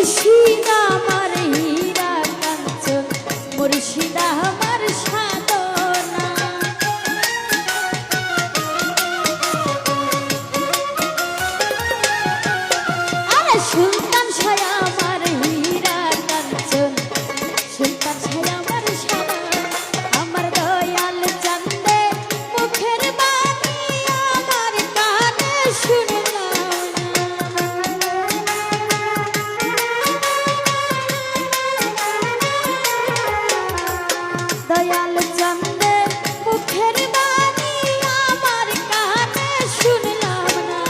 মুর্শিদ আমার হীরা কাঞ্চন, মুর্শিদ আমার সাধনা। আরে সুলতান শাহ আমার হীরা কাঞ্চন, সুলতান শাহ আমার সাধনা। আমার দয়াল চান্দে মুখের বাণী আমার কানে শুনলাম দয়াল চান্দে মুখের বাণী আমার কানে শুনলাম না।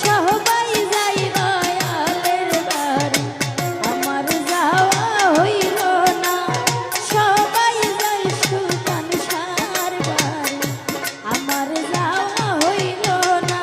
সবাই যাই দয়ালের বাড়ি, আমার যাওয়া হইল না। সবাই যাই সুলতান শাহর বাড়ি, আমার যাওয়া হইল না।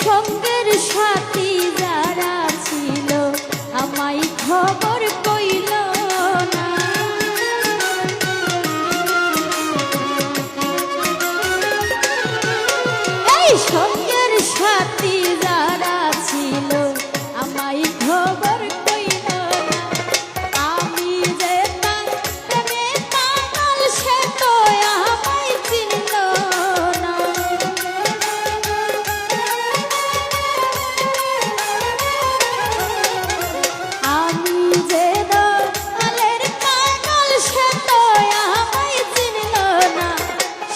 সঙ্গের সাথী যারা ছিল আমায় খবর কইল না। এই সঙ্গের সাথী যারা ছিল আমায় খবর কইল না। আমি যে তার প্রেমে পাগল সে তো আমায় চিনল না। আমি যে দয়ালের পাগল সে তো আমায় চিনল না।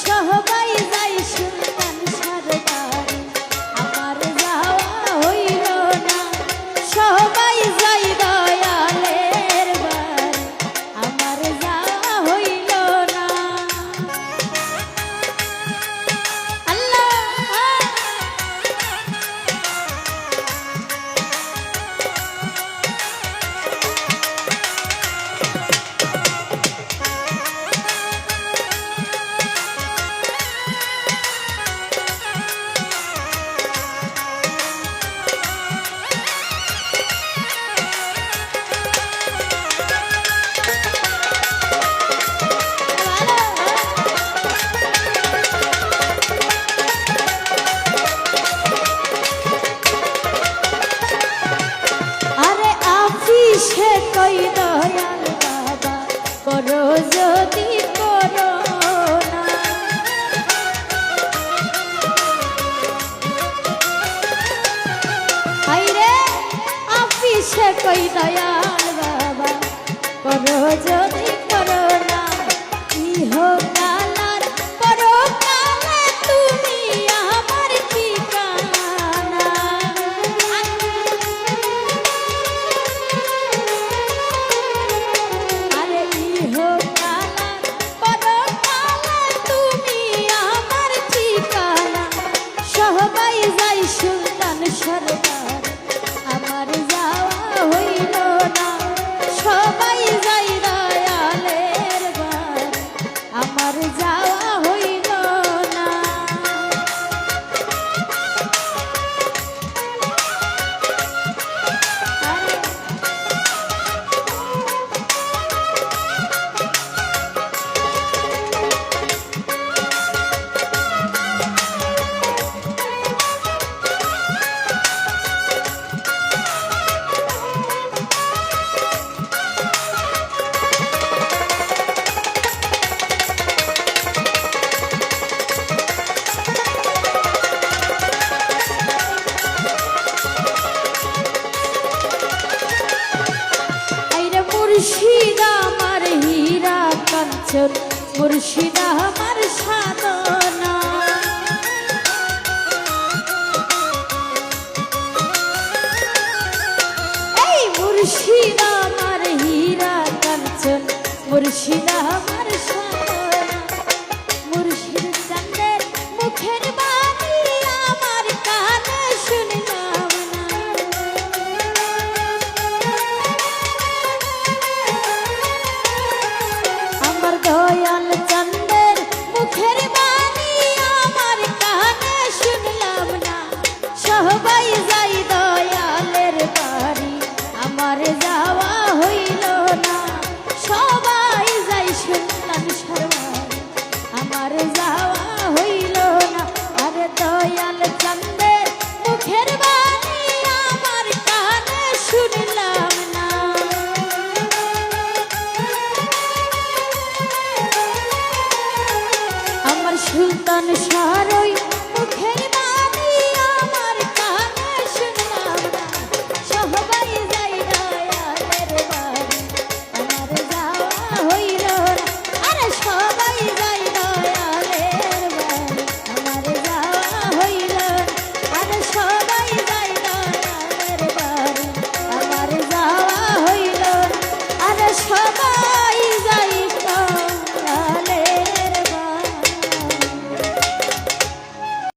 সবাই যাই সুলতান শাহর বাড়ি, আমার যাওয়া হইল না। সবাই যাই দয়ালের বাড়ি, আমার যাওয়া হইল না। আল্লাহ আরে আফিসে কই দয়াল বাবা করো যদি করো না। হাইরে আফিসে কই দয়াল বাবা করো যদি করো না। ইহকালার পরকালে তুমি আমার ঠিকানা। আরে ইহকালার পরকালে তুমি আমার ঠিকানা। সবাই যাই সুলতান শাহর বাড়ি, আমার যাওয়া হইল না। সবাই যাই দয়ালের বাড়ি, আমার যাওয়া হইল না। আরে মুর্শিদ আমার হীরা কাঞ্চন, মুর্শিদ আমার সাধনা। এই মুর্শিদ আমার হীরা কাঞ্চন, মুর্শিদ আমার সাধনা। সুলতান সারা